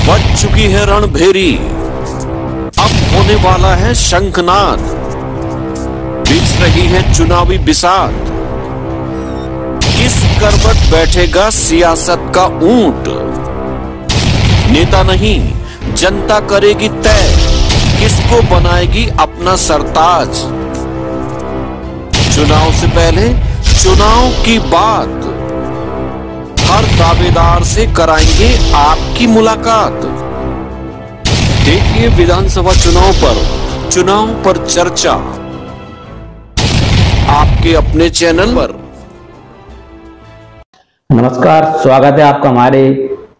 बज चुकी है रणभेरी, अब होने वाला है शंखनाद, बिछ रही है चुनावी बिसात, किस करवट बैठेगा सियासत का ऊंट, नेता नहीं जनता करेगी तय, किसको बनाएगी अपना सरताज। चुनाव से पहले चुनाव की बात, हर दावेदार से कराएंगे आपकी मुलाकात। देखिए विधानसभा चुनाव पर चर्चा आपके अपने चैनल पर। नमस्कार, स्वागत है आपका हमारे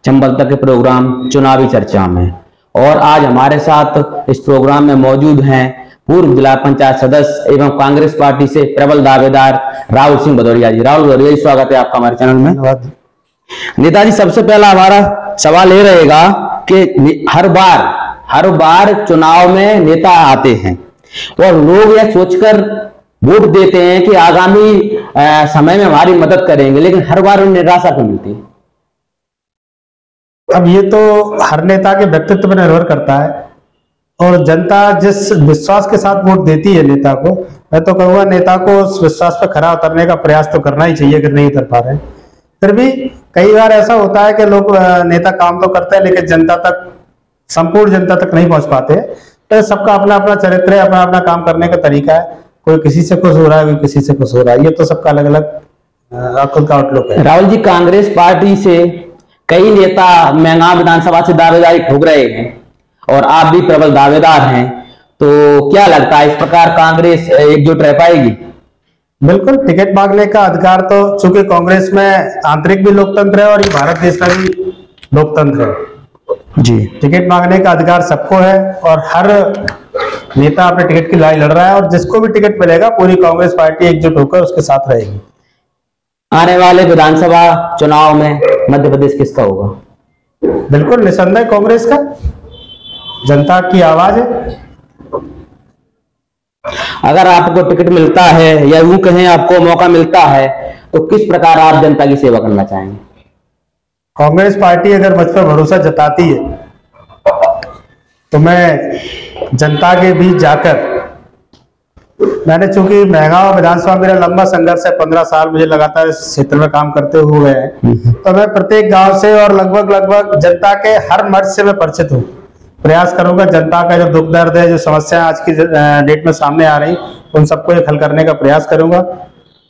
चंबल तक के प्रोग्राम चुनावी चर्चा में। और आज हमारे साथ इस प्रोग्राम में मौजूद हैं पूर्व जिला पंचायत सदस्य एवं कांग्रेस पार्टी से प्रबल दावेदार राहुल सिंह भदौरिया जी। राहुल भदौरिया जी, स्वागत है आपका हमारे चैनल में। नेताजी, सबसे पहला हमारा सवाल ये रहेगा कि हर बार चुनाव में नेता आते हैं और लोग यह सोचकर वोट देते हैं कि आगामी समय में हमारी मदद करेंगे, लेकिन हर बार उन्हें निराशा क्यों मिलती है? अब ये तो हर नेता के व्यक्तित्व पर निर्भर करता है और जनता जिस विश्वास के साथ वोट देती है नेता को, मैं तो कहूँगा नेता को उस विश्वास पर खरा उतरने का प्रयास तो करना ही चाहिए अगर नहीं उतर पा रहे हैं। फिर भी कई बार ऐसा होता है कि लोग नेता काम तो करते हैं लेकिन जनता तक, संपूर्ण जनता तक नहीं पहुंच पाते। तो सबका अपना अपना चरित्र है, अपना अपना काम करने का तरीका है। कोई किसी से खुश हो रहा है, कोई किसी से खुश हो रहा है। ये तो सबका अलग अलग खुद का आउटलुक है। राहुल जी, कांग्रेस पार्टी से कई नेता महंगाम विधानसभा से दावेदारी ठोक रहे हैं और आप भी प्रबल दावेदार हैं, तो क्या लगता है इस प्रकार कांग्रेस एकजुट रह पाएगी? बिल्कुल, टिकट मांगने का अधिकार तो चूंकि कांग्रेस में आंतरिक भी लोकतंत्र है और ये भारत देश का भी लोकतंत्र है जी। टिकट मांगने का अधिकार सबको है और हर नेता अपने टिकट की लड़ाई लड़ रहा है और जिसको भी टिकट मिलेगा पूरी कांग्रेस पार्टी एकजुट होकर उसके साथ रहेगी। आने वाले विधानसभा चुनाव में मध्य प्रदेश किसका होगा? बिल्कुल निसंदेह कांग्रेस का, जनता की आवाज है। अगर आपको टिकट मिलता है या यूं कहें आपको मौका मिलता है तो किस प्रकार आप जनता की सेवा करना चाहेंगे? कांग्रेस पार्टी अगर मुझ पर भरोसा जताती है तो मैं जनता के बीच जाकर, मैंने चूंकि महंगाम विधानसभा मेरा लंबा संघर्ष है, 15 साल मुझे लगातार इस क्षेत्र में काम करते हुए हैं, तो मैं प्रत्येक गांव से और लगभग जनता के हर मर्ज से मैं परिचित हूँ। प्रयास करूंगा जनता का जो दुख दर्द है, जो समस्याएं आज की डेट में सामने आ रही, उन सबको एक हल करने का प्रयास करूंगा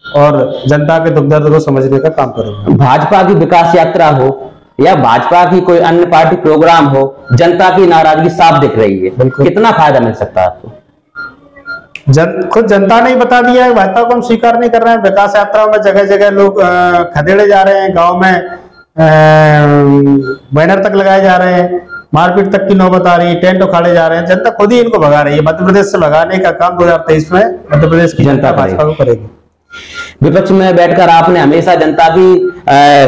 और जनता के दुख दर्द को समझने का काम करूंगा। भाजपा की विकास यात्रा हो या भाजपा की कोई अन्य पार्टी प्रोग्राम हो, जनता की नाराजगी साफ दिख रही है, कितना फायदा मिल सकता है आपको? खुद जनता ने ही बता दिया है, भाजपा को हम स्वीकार नहीं कर रहे हैं। विकास यात्रा में जगह जगह लोग खदेड़े जा रहे हैं, गांव में बैनर तक लगाए जा रहे हैं, मारपीट तक की नौबत आ रही है, टेंट उखाड़े जा रहे हैं। जनता खुद ही इनको भगा रही है। मध्य प्रदेश से भगाने का काम 2023 में मध्य प्रदेश की जनता भाजपा को करेगी। विपक्ष में बैठकर आपने हमेशा जनता की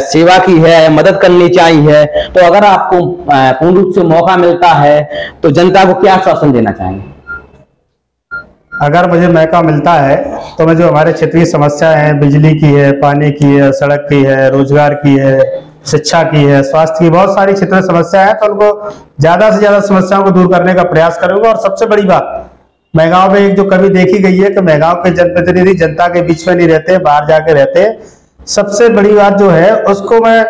सेवा की है, मदद करनी चाहिए, तो अगर आपको पूर्ण रूप से मौका मिलता है तो जनता को क्या आश्वासन देना चाहेंगे? अगर मुझे मौका मिलता है तो मैं जो हमारे क्षेत्रीय समस्याएं हैं, बिजली की है, पानी की है, सड़क की है, रोजगार की है, शिक्षा की है, स्वास्थ्य की, बहुत सारी क्षेत्रीय समस्या है, तो उनको ज्यादा से ज्यादा समस्याओं को दूर करने का प्रयास करूंगा। और सबसे बड़ी बात, महंगाओं में एक जो कमी देखी गई है कि महंगाओं के जनप्रतिनिधि जनता के बीच में नहीं रहते, बाहर जाके रहते। सबसे बड़ी बात जो है उसको मैं,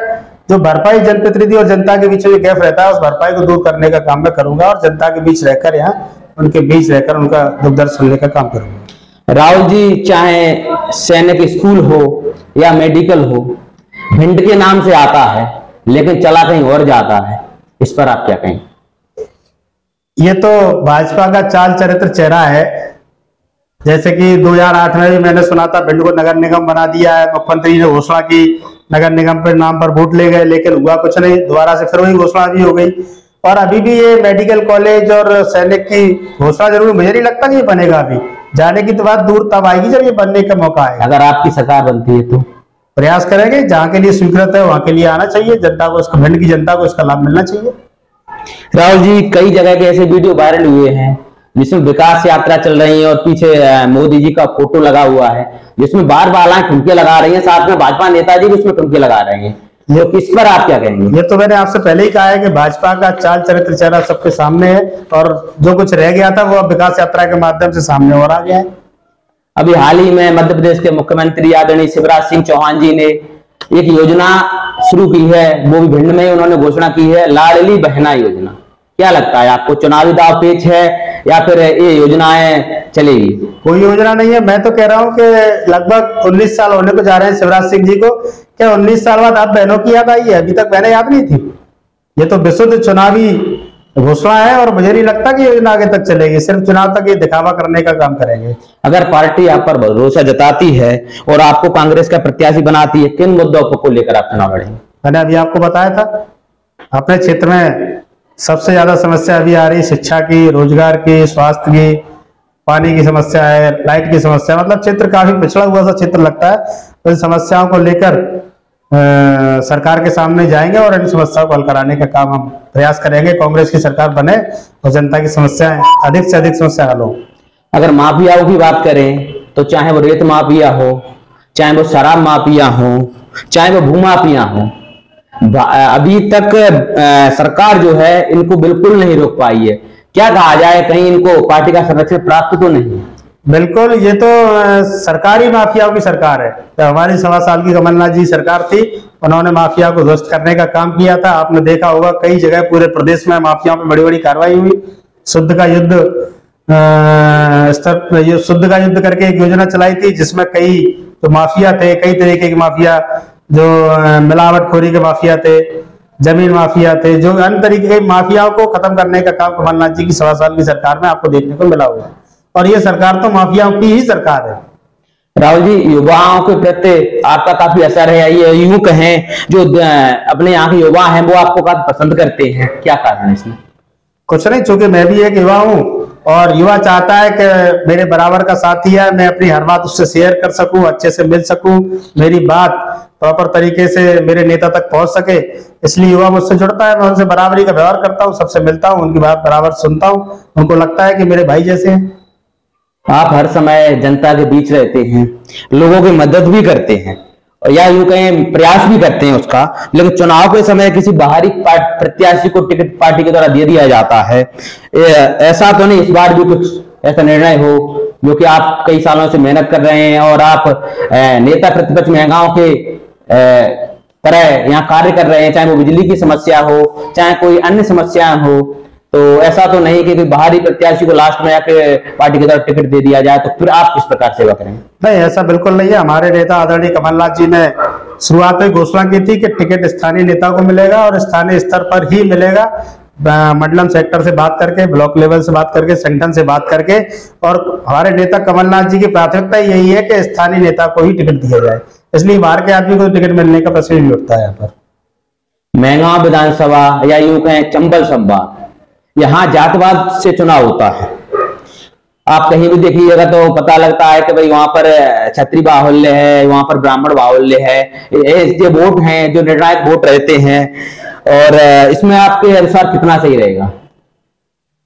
जो भरपाई जनप्रतिनिधि और जनता के बीच में गैप रहता है, उस भरपाई को दूर करने का काम मैं करूंगा और जनता के बीच रहकर, यहाँ उनके बीच रहकर उनका दुख दर्द सुनने का काम करूंगा। राहुल जी, चाहे सैनिक स्कूल हो या मेडिकल हो, भिंड के नाम से आता है लेकिन चला कहीं और जाता है, इस पर आप क्या कहें? ये तो भाजपा का चाल चरित्र चेहरा है। जैसे कि 2008 में भी मैंने सुना था भिंड को नगर निगम बना दिया है, मुख्यमंत्री ने घोषणा की, नगर निगम पर नाम पर वोट ले गए, लेकिन हुआ कुछ नहीं। दोबारा से फिर वही घोषणा भी हो गई और अभी भी ये मेडिकल कॉलेज और सैनिक की घोषणा जरूर, मुझे नहीं लगता कि ये बनेगा। अभी जाने की तो बात दूर तब आएगी जब ये बनने का मौका आएगा। अगर आपकी सरकार बनती है तो प्रयास करेंगे, जहाँ के लिए स्वीकृत है वहां के लिए आना चाहिए। जनता को, इसका भिंड की जनता को इसका लाभ मिलना चाहिए। राहुल जी, कई जगह के ऐसे वीडियो वायरल हुए हैं जिसमें विकास यात्रा चल रही है और पीछे मोदी जी का फोटो लगा हुआ है, जिसमें बार बार ठुमके लगा रही हैं, साथ में भाजपा नेताजी भी उसमें ठुमके लगा रहे हैं, ये किस पर आप क्या कहेंगे? ये तो मैंने आपसे पहले ही कहा है कि भाजपा का चाल चरित्र चेहरा सबके सामने है, और जो कुछ रह गया था वो अब विकास यात्रा के माध्यम से सामने और आ गया है। अभी हाल ही में मध्य प्रदेश के मुख्यमंत्री आदरणीय शिवराज सिंह चौहान जी ने एक योजना शुरू की है, वो भी भिंड में उन्होंने घोषणा की है, लाडली बहना योजना। क्या लगता है आपको, चुनावी दाव पेच है या फिर ये योजनाएं चलेगी? कोई योजना नहीं है। मैं तो कह रहा हूँ कि लगभग 19 साल होने को जा रहे हैं शिवराज सिंह जी को, क्या 19 साल बाद आप बहनों की याद आई है? अभी तक बहनें याद नहीं थी। ये तो विशुद्ध चुनावी घोषणा है और मुझे नहीं लगता कि योजना आगे तक चलेगी, सिर्फ चुनाव तक ये दिखावा करने का काम करेंगे। अगर पार्टी आप पर भरोसा जताती है और आपको कांग्रेस का प्रत्याशी बनाती है, किन मुद्दों को लेकर आप चुनाव लड़ेंगे? मैंने अभी आपको बताया था, अपने क्षेत्र में सबसे ज्यादा समस्या अभी आ रही शिक्षा की, रोजगार की, स्वास्थ्य की, पानी की समस्या है, लाइट की समस्या, मतलब क्षेत्र काफी पिछड़ा हुआ सा क्षेत्र लगता है। तो इन समस्याओं को लेकर सरकार के सामने जाएंगे और इन समस्याओं को हल कराने का काम हम प्रयास करेंगे। कांग्रेस की सरकार बने और जनता की समस्याएं अधिक से अधिक समस्या हल हो। अगर माफियाओं की बात करें तो चाहे वो रेत माफिया हो, चाहे वो शराब माफिया हो, चाहे वो भू माफिया हो, अभी तक सरकार जो है इनको बिल्कुल नहीं रोक पाई है। क्या कहा जाए, कहीं इनको पार्टी का संरक्षण प्राप्त तो नहीं? बिल्कुल, ये तो सरकारी माफियाओं की सरकार है। तो हमारी 1.25 साल की कमलनाथ जी सरकार थी, उन्होंने माफिया को ध्वस्त करने का काम किया था। आपने देखा होगा कई जगह पूरे प्रदेश में माफियाओं पे बड़ी बड़ी कार्रवाई हुई। शुद्ध का युद्ध शुद्ध का युद्ध करके एक योजना चलाई थी, जिसमें कई जो माफिया थे, कई तरीके के माफिया, जो मिलावटखोरी के माफिया थे, जमीन माफिया थे, जो अन्य तरीके के माफियाओं को खत्म करने का काम कमलनाथ जी की 1.25 साल की सरकार में आपको देखने को मिला हुआ। और ये सरकार तो माफियाओं की ही सरकार है। राहुल जी, युवाओं के प्रति आपका काफी असर है, ये यूं कहें जो अपने यहाँ के युवा हैं वो आपको काफी पसंद करते हैं, क्या कारण है इसमें? कुछ नहीं, चूंकि मैं भी एक युवा हूँ और युवा चाहता है कि मेरे बराबर का साथी है, मैं अपनी हर बात उससे शेयर कर सकूं, अच्छे से मिल सकूं, मेरी बात प्रॉपर तरीके से मेरे नेता तक पहुंच सके, इसलिए युवा मुझसे जुड़ता है। मैं उनसे बराबरी का व्यवहार करता हूं, सबसे मिलता हूं, उनकी बात बराबर सुनता हूं, उनको लगता है कि मेरे भाई जैसे हैं। आप हर समय जनता के बीच रहते हैं, लोगों की मदद भी करते हैं या यूं कहें प्रयास भी करते हैं उसका, लेकिन चुनाव के समय किसी बाहरी प्रत्याशी को टिकट पार्टी के द्वारा दे दिया जाता है। ऐसा तो नहीं इस बार भी कुछ ऐसा निर्णय हो, जो कि आप कई सालों से मेहनत कर रहे हैं और आप नेता प्रतिपक्ष महंगाओं के तरह यहाँ कार्य कर रहे हैं, चाहे वो बिजली की समस्या हो, चाहे कोई अन्य समस्या हो, तो ऐसा तो नहीं कि बाहरी प्रत्याशी को लास्ट में आके पार्टी की तरफ टिकट दे दिया जाए, तो फिर आप किस प्रकार सेवा करेंगे? नहीं, ऐसा बिल्कुल नहीं है। हमारे नेता आदरणीय कमलनाथ जी ने शुरुआत में घोषणा की थी कि टिकट स्थानीय नेता को मिलेगा और स्थानीय स्तर पर ही मिलेगा, मंडलम सेक्टर से बात करके, ब्लॉक लेवल से बात करके, संगठन से बात करके। और हमारे नेता कमलनाथ जी की प्राथमिकता यही है कि स्थानीय नेता को ही टिकट दिया जाए, इसलिए बाहर के आदमी को टिकट मिलने का प्रश्न नहीं उठता है। यहाँ पर महंगाओं विधानसभा या यूं कहें चंबल संभाग, यहाँ जातवाद से चुनाव होता है। आप कहीं भी देखिएगा तो पता लगता है कि भाई वहां पर क्षत्रिय बाहुल्य है, वहां पर ब्राह्मण बाहुल्य है। ये वोट हैं जो निर्णायक वोट रहते हैं, और इसमें आपके अनुसार कितना सही रहेगा?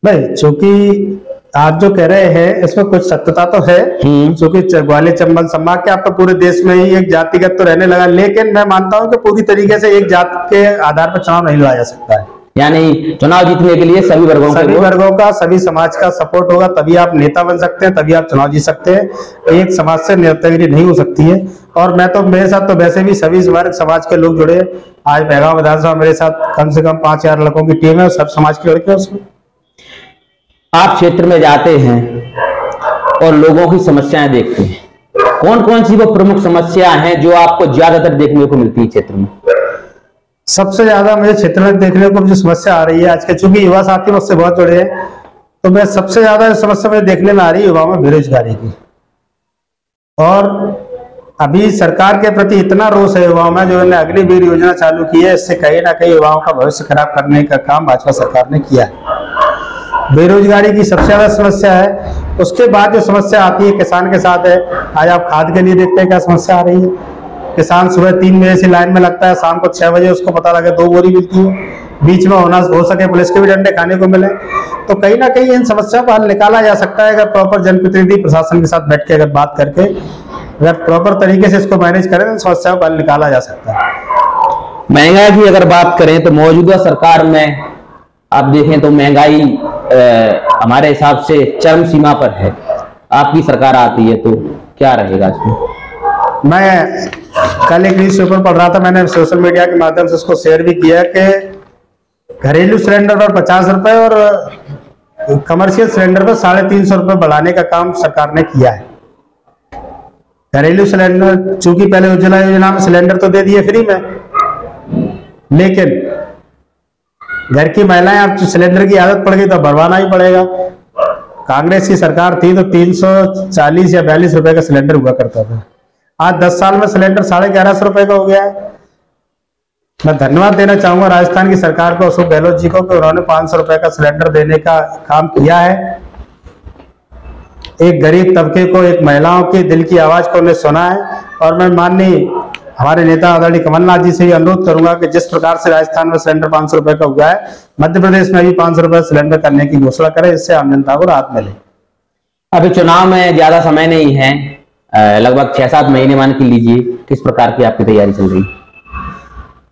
भाई, चूंकि आप जो कह रहे हैं इसमें कुछ सत्यता तो है, क्योंकि ग्वालियर चंबल संभाग के आप तो पूरे देश में ही एक जातिगत तो रहने लगा, लेकिन मैं मानता हूं कि पूरी तरीके से एक जात के आधार पर चुनाव नहीं लड़ा जा सकता है। यानी चुनाव जीतने के लिए सभी वर्गों का, सभी समाज का सपोर्ट होगा, तभी आप नेता बन सकते हैं, तभी आप चुनाव जीत सकते हैं। एक समाज से नेतागिरी नहीं हो सकती है। और मैं तो, मेरे साथ तो वैसे भी सभी वर्ग समाज के लोग जुड़े। आज महंगाओं विधानसभा मेरे साथ कम से कम 5,000 लड़कों की टीम है, सब समाज के लड़के हैं उसमें। आप क्षेत्र में जाते हैं और लोगों की समस्याएं देखते हैं, कौन कौन सी वो प्रमुख समस्या हैं जो आपको ज्यादातर देखने को मिलती है क्षेत्र में? सबसे ज्यादा मुझे क्षेत्र में देखने को जो समस्या आ रही है आज के, चूंकि युवा साथी मुझसे बहुत जुड़े हैं, तो मैं सबसे ज्यादा समस्या मुझे देखने में आ रही है युवाओं में बेरोजगारी की। और अभी सरकार के प्रति इतना रोष है युवाओं में, जो उन्होंने अग्निवीर योजना चालू की है, इससे कहीं ना कहीं युवाओं का भविष्य खराब करने का काम भाजपा सरकार ने किया है। बेरोजगारी की सबसे ज्यादा समस्या है। उसके बाद जो समस्या आती है किसान के साथ है। आज आप खाद के लिए देखते हैं क्या समस्या आ रही है। किसान सुबह 3 बजे से लाइन में लगता है, शाम को 6 बजे उसको पता लगे 2 बोरी मिलती है, बीच में हो सके पुलिस के भी डंडे खाने को मिले। तो कहीं ना कहीं इन समस्याओं को हल निकाला जा सकता है, अगर प्रॉपर जनप्रतिनिधि प्रशासन के साथ बैठ के अगर बात करके, अगर प्रॉपर तरीके से इसको मैनेज करें तो समस्याओं को हल निकाला जा सकता है। महंगाई की अगर बात करें तो मौजूदा सरकार में आप देखें तो महंगाई हमारे हिसाब से चरम सीमा पर है। आपकी सरकार आती है तो क्या रहेगा इसमें? मैं कल एक न्यूज़पेपर पढ़ रहा था, मैंने सोशल मीडिया के माध्यम से उसको शेयर भी किया कि घरेलू सिलेंडर पर 50 रुपए और कमर्शियल सिलेंडर पर 350 रुपए बढ़ाने का काम सरकार ने किया है। घरेलू सिलेंडर, चूंकि पहले उज्ज्वला योजना में सिलेंडर तो दे दिए फ्री में, लेकिन घर की महिलाएं अब सिलेंडर की आदत पड़ गई तो भरवाना ही पड़ेगा। कांग्रेस की सरकार थी तो 340 या 42 रुपए का सिलेंडर हुआ करता था, आज 10 साल में सिलेंडर 1150 रुपए का हो गया है। मैं धन्यवाद देना चाहूंगा राजस्थान की सरकार को, अशोक गहलोत जी को, कि उन्होंने 500 रुपए का सिलेंडर देने का काम किया है। एक गरीब तबके को, एक महिलाओं के दिल की आवाज को उन्हें सुना है। और मैं माननीय हमारे नेता आदरणीय कमलनाथ जी से भी अनुरोध करूंगा कि जिस प्रकार से राजस्थान में सिलेंडर 500 रुपए का हुआ है, मध्य प्रदेश में भी 500 रुपए सिलेंडर करने की घोषणा करें, इससे आम जनता को राहत मिले। अभी चुनाव में ज्यादा समय नहीं है, लगभग 6-7 महीने मान के लीजिए, किस प्रकार की आपकी तैयारी चल रही?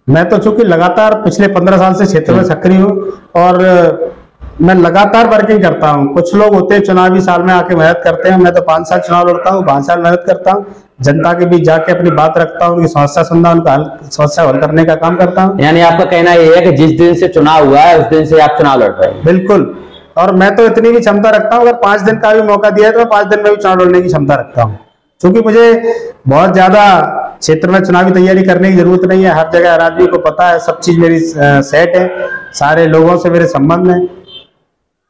मैं तो चूंकि लगातार पिछले 15 साल से क्षेत्र में सक्रिय हूँ और मैं लगातार वर्किंग करता हूँ। कुछ लोग होते हैं चुनावी साल में आके मेहनत करते हैं, मैं तो 5 साल चुनाव लड़ता हूँ, 5 साल मेहनत करता हूँ, जनता के बीच जाके अपनी बात रखता हूँ, उनकी समस्या सुनता हूँ, उनका समस्या हल करने का काम करता हूँ। यानी आपका कहना यह है कि जिस दिन से चुनाव हुआ है उस दिन से आप चुनाव लड़ रहे हैं? बिल्कुल, और मैं तो इतनी भी क्षमता रखता हूँ, अगर 5 दिन का भी मौका दिया है तो मैं 5 दिन में भी चुनाव लड़ने की क्षमता रखता हूँ। क्योंकि मुझे बहुत ज्यादा क्षेत्र में चुनावी तैयारी करने की जरूरत नहीं है, हर जगह हर आदमी को पता है, सब चीज मेरी सेट है, सारे लोगों से मेरे संबंध है,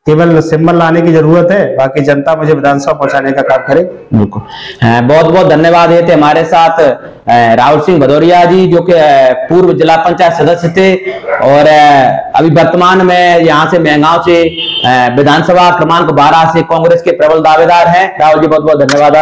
केवल सिंबल लाने की जरूरत है, बाकी जनता मुझे विधानसभा पहुंचाने का काम करे। बिल्कुल, बहुत बहुत धन्यवाद। ये थे हमारे साथ राहुल सिंह भदौरिया जी, जो कि पूर्व जिला पंचायत सदस्य थे और अभी वर्तमान में यहाँ से महंगांव से विधानसभा क्रमांक 12 से कांग्रेस के प्रबल दावेदार हैं। राहुल जी बहुत बहुत धन्यवाद।